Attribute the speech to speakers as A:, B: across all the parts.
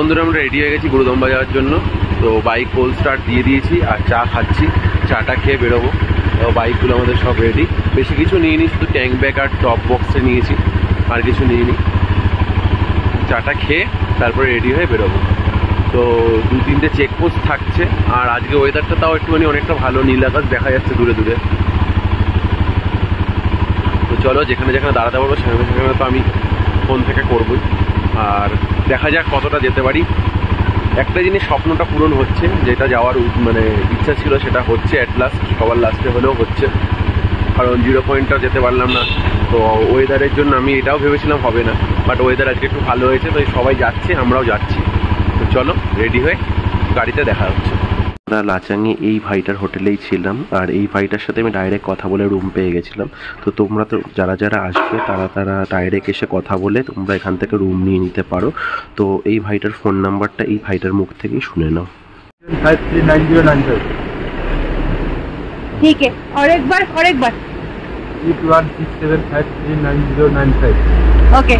A: বন্ধুরা আমরা রেডি হয়ে গেছি গুরুদম্বা যাওয়ার জন্য। তো বাইক কোল্ড স্টার্ট দিয়ে দিয়েছি আর চা খাচ্ছি, চাটা খেয়ে বেরোবো। তো বাইকগুলো আমাদের সব রেডি, বেশি কিছু নিয়ে নিই, শুধু ট্যাঙ্ক ব্যাগ আর টপ বক্সে নিয়েছি, আর কিছু নিয়ে নিই। চাটা খেয়ে তারপরে রেডি হয়ে বেরোবো। তো 2-3টে চেকপোস্ট থাকছে, আর আজকে ওয়েদারটা তাও একটুখানি অনেকটা ভালো, নীল আকাশ দেখা যাচ্ছে দূরে দূরে। তো চলো যেখানে যেখানে দাঁড়াতে পারবো সেখানে সেখানে তো আমি ফোন থেকে করবই, আর দেখা যাক কতটা যেতে পারি। একটা জিনিস স্বপ্নটা পূরণ হচ্ছে, যেটা যাওয়ার মানে ইচ্ছা ছিল সেটা হচ্ছে অ্যাট লাস্ট, সবার লাস্টে হলেও হচ্ছে। কারণ 0 পয়েন্টটা যেতে পারলাম না, তো ওয়েদারের জন্য আমি এটাও ভেবেছিলাম হবে না, বাট ওয়েদার আজকে একটু ভালো হয়েছে, তো সবাই যাচ্ছে আমরাও যাচ্ছি। তো চলো রেডি হয়ে গাড়িতে দেখা হচ্ছে। আমরা লাচাঙে এই ভাইটার হোটেলেই ছিলাম, আর এই ভাইটার সাথে আমি ডাইরেক্ট কথা বলে রুম পেয়ে গেছিলাম। তো তোমরা তো যারা যারা আসবে তারা ডাইরেক্ট এসে কথা বলে তোমরা এখান থেকে রুম নিয়ে নিতে পারো। তো এই ভাইটার ফোন নাম্বারটা এই ভাইটার মুখ থেকেই শুনে নাও।
B: 539095।
C: ठीक है, और एक बार
B: 8167539095।
C: ओके,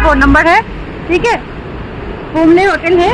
C: फोन नंबर है, ठीक है। होम नहीं होटल है।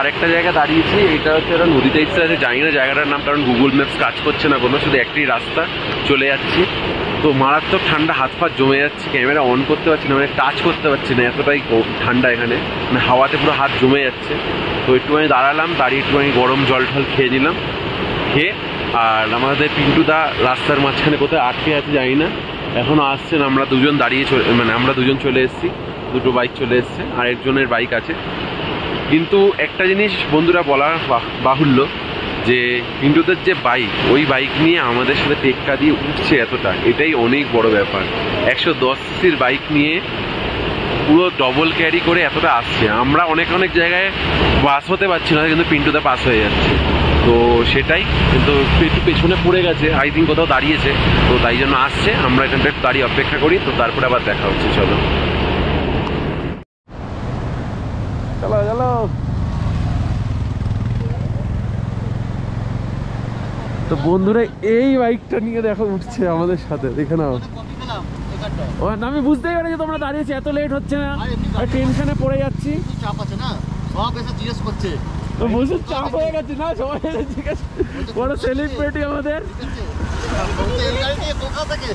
A: আরেকটা জায়গা দাঁড়িয়েছি, এটা হচ্ছে একটা নদীতে ইচ্ছা আছে, জানি না জায়গাটার নাম, কারণ গুগল ম্যাপস কাজ করছে না কোনো, শুধু একটি রাস্তা চলে যাচ্ছি। তো মারাত্মক ঠান্ডা, হাত ফাত জমে যাচ্ছে, ক্যামেরা অন করতে পারছি না, মানে টাচ করতে পারছি না, এতটাই ঠান্ডা এখানে, মানে হাওয়াতে পুরো হাত জমে যাচ্ছে। তো একটুখানি দাঁড়ালাম, দাঁড়িয়ে একটুখানি গরম জল টল খেয়ে নিলাম, খেয়ে আর আমাদের পিন্টুদা রাস্তার মাঝখানে কোথায় আটকে আছে জানি না, এখনও আসছেন। আমরা দুজন দাঁড়িয়ে আমরা দুজন চলে এসেছি, দুটো বাইক চলে এসছে, আর একজনের বাইক আছে। কিন্তু একটা জিনিস বন্ধুরা বলা বাহুল্য, যে পিন্টুদের যে বাইক, ওই বাইক নিয়ে আমাদের সাথে টেক্কা দিয়ে উঠছে এতটা, এটাই অনেক বড় ব্যাপার। 110 সিসির বাইক নিয়ে পুরো ডবল ক্যারি করে এতটা আসছে। আমরা অনেক জায়গায় পাস হতে পারছি না, কিন্তু পিন্টুদা পাস হয়ে যাচ্ছে। তো সেটাই, কিন্তু একটু পেছনে পড়ে গেছে, আই থিঙ্ক কোথাও দাঁড়িয়েছে, তো তাই জন্য আসছে। আমরা এখানটা একটু দাঁড়িয়ে অপেক্ষা করি, তো তারপরে আবার দেখা হচ্ছে। চলো চলো চলো। তো বন্ধুরা এই বাইকটা নিয়ে দেখো উঠছে আমাদের সাথে, দেখে নাও। আমি বুঝতেই পারি যে তোমরা দাঁড়িয়েছি, এত লেট হচ্ছে না, টেনশনে পড়ে যাচ্ছি।
B: চাপ আছে না, সব এসে জিজ্ঞেস করছে,
A: তো বসে চাপ হয়ে গেছে না, সবাই জিজ্ঞেস, বড় সেলিব্রিটি আমাদের।
B: এই গাড়ি নিয়ে কোথা থেকে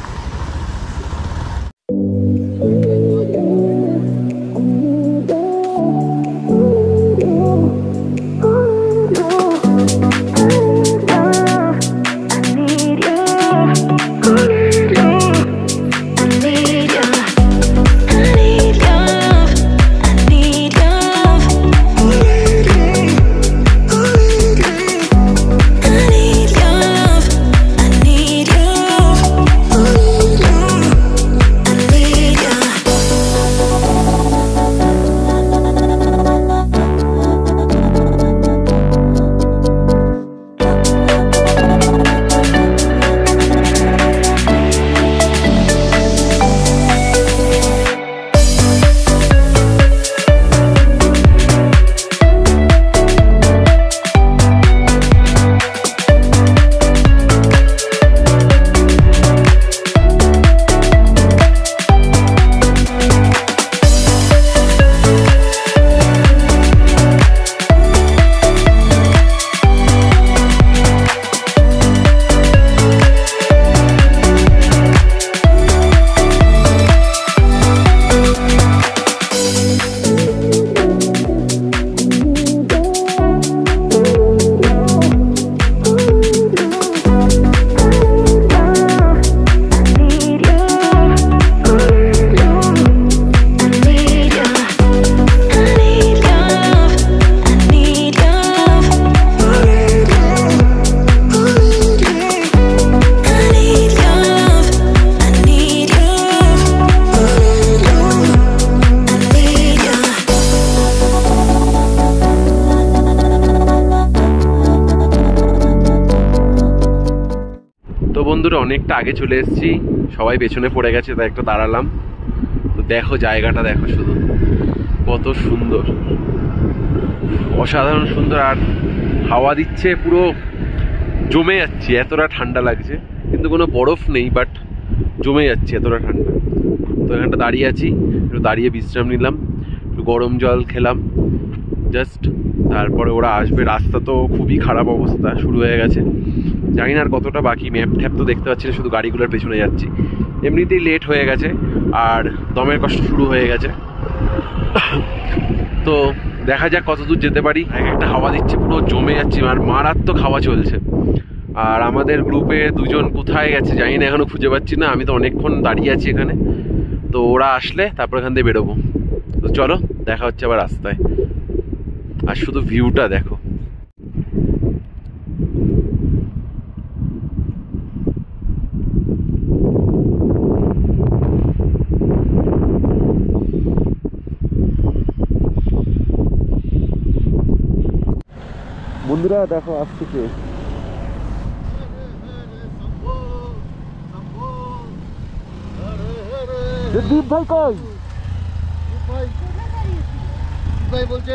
A: বন্ধুরা অনেকটা আগে চলে এসেছি, সবাই পেছনে পড়ে গেছে, তাই একটু দাঁড়ালাম। তো দেখো জায়গাটা দেখো, শুধু কত সুন্দর, অসাধারণ সুন্দর। আর হাওয়া দিচ্ছে, পুরো জমে যাচ্ছে, এতটা ঠান্ডা লাগছে। কিন্তু কোনো বরফ নেই, বাট জমে যাচ্ছে, এতটা ঠান্ডা। তো এখানটা দাঁড়িয়ে আছি, একটু দাঁড়িয়ে বিশ্রাম নিলাম, একটু গরম জল খেলাম জাস্ট। তারপরে ওরা আসবে। রাস্তা তো খুবই খারাপ অবস্থা, শুরু হয়ে গেছে। জানি না আর কতটা বাকি, ম্যাপ ট্যাপ তো দেখতে পাচ্ছি না, শুধু গাড়িগুলোর পেছনে যাচ্ছি। এমনিতেই লেট হয়ে গেছে, আর দমের কষ্ট শুরু হয়ে গেছে। তো দেখা যাক কত দূর যেতে পারি। এক একটা হাওয়া দিচ্ছে, পুরো জমে যাচ্ছে, আর মারাত্মক হাওয়া চলছে। আর আমাদের গ্রুপে দুজন কোথায় গেছে জানি না, এখনো খুঁজে পাচ্ছি না। আমি তো অনেকক্ষণ দাঁড়িয়ে আছি এখানে। তো ওরা আসলে তারপর এখান থেকে বেরোবো। তো চলো, দেখা হচ্ছে আবার রাস্তায়। আর শুধু ভিউটা দেখো। বন্ধুরা দেখো আসছে কে। দীপ ভাই কই?
B: ভাই বলছে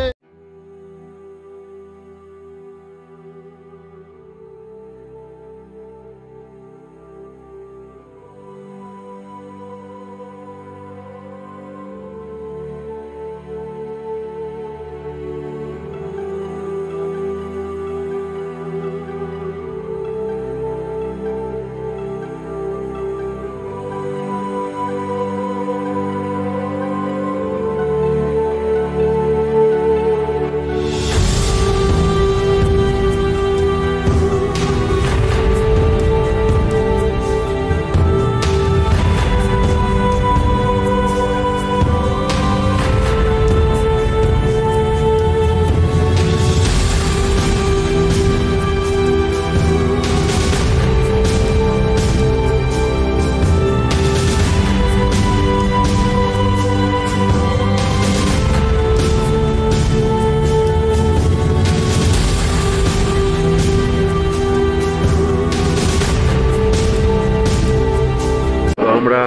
A: আমরা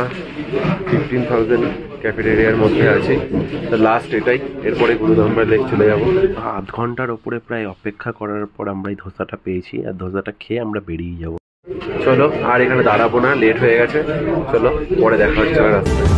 A: 15,000 ক্যাফেটেরিয়ার মধ্যে আছি। তো লাস্ট এটাই, এরপরে গুরুদাম্বার লেক চলে যাবো। আধ ঘন্টার ওপরে প্রায় অপেক্ষা করার পর আমরা এই ধোসাটা পেয়েছি, আর ধোসাটা খেয়ে আমরা বেরিয়ে যাব। চলো, আর এখানে দাঁড়াবো না, লেট হয়ে গেছে। চলো, পরে দেখা হচ্ছে রাস্তায়।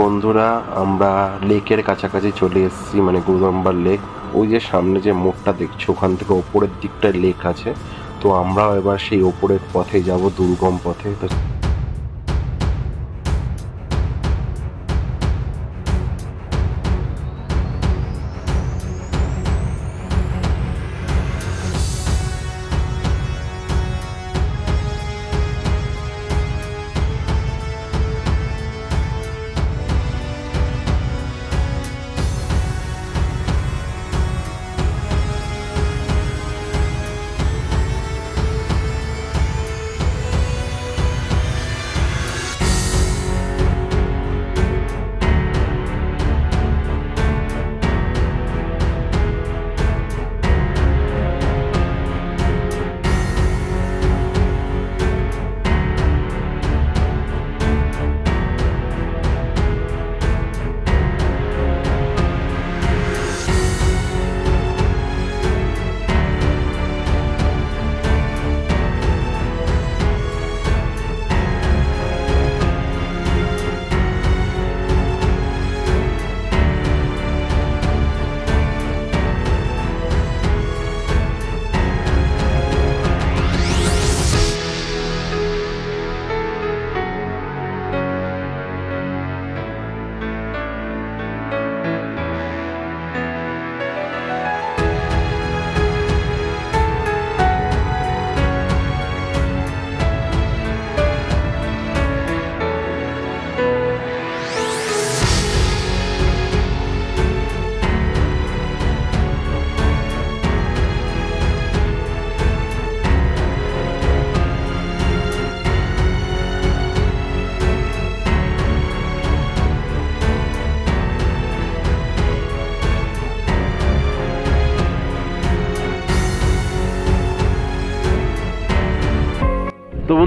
A: বন্ধুরা, আমরা লেকের কাছাকাছি চলে এসেছি, মানে গুরুদাম্বার লেক। ওই যে সামনে যে মোড়টা দেখছো, ওখান থেকে ওপরের দিকটায় লেক আছে। তো আমরাও এবার সেই ওপরের পথে যাব, দুর্গম পথে। তো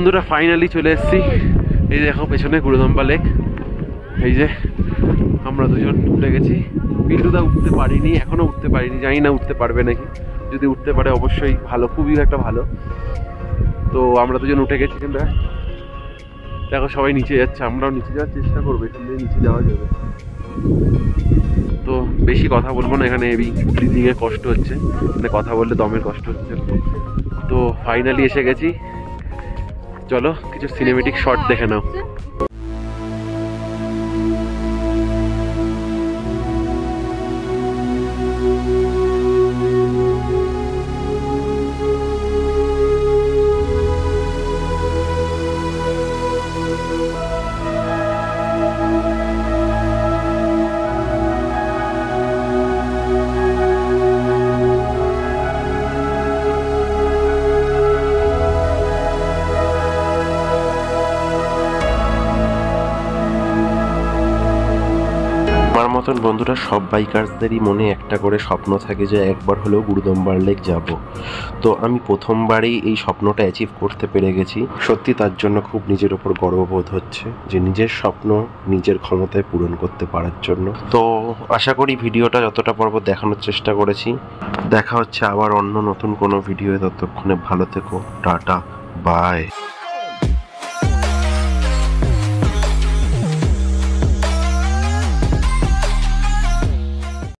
A: বন্ধুরা ফাইনালি চলে এসেছি। এই দেখো পেছনে গুরুদম্বা লেক। এই যে আমরা দুজন উঠে গেছি। পিন্টুদা উঠতে পারিনি, এখনো উঠতে পারিনি, জানি না উঠতে পারবে নাকি। যদি উঠতে পারে অবশ্যই ভালো, খুবই একটা ভালো। তো আমরা দুজন উঠে গেছি। কিন্তু দেখো সবাই নিচে যাচ্ছে, আমরাও নিচে যাওয়ার চেষ্টা করবো, এখান থেকে নিচে যাওয়া যাবে। তো বেশি কথা বলবো না, এখানে হেভি ব্রিদিং এর কষ্ট হচ্ছে, মানে কথা বললে দমের কষ্ট হচ্ছে। তো ফাইনালি এসে গেছি, চলো কিছু সিনেমেটিক শট দেখে নাও।
D: আমার মতন বন্ধুরা সব বাইকার্সদেরই মনে একটা করে স্বপ্ন থাকে যে একবার হলেও গুরুদম্বার লেক যাব। তো আমি প্রথমবারেই এই স্বপ্নটা অ্যাচিভ করতে পেরে গেছি। সত্যি তার জন্য খুব নিজের ওপর গর্ববোধ হচ্ছে যে নিজের স্বপ্ন নিজের ক্ষমতায় পূরণ করতে পারার জন্য। তো আশা করি ভিডিওটা যতটা পারবো দেখানোর চেষ্টা করেছি। দেখা হচ্ছে আবার অন্য নতুন কোনো ভিডিও। ততক্ষণে ভালো থেকো, টাটা, বাই।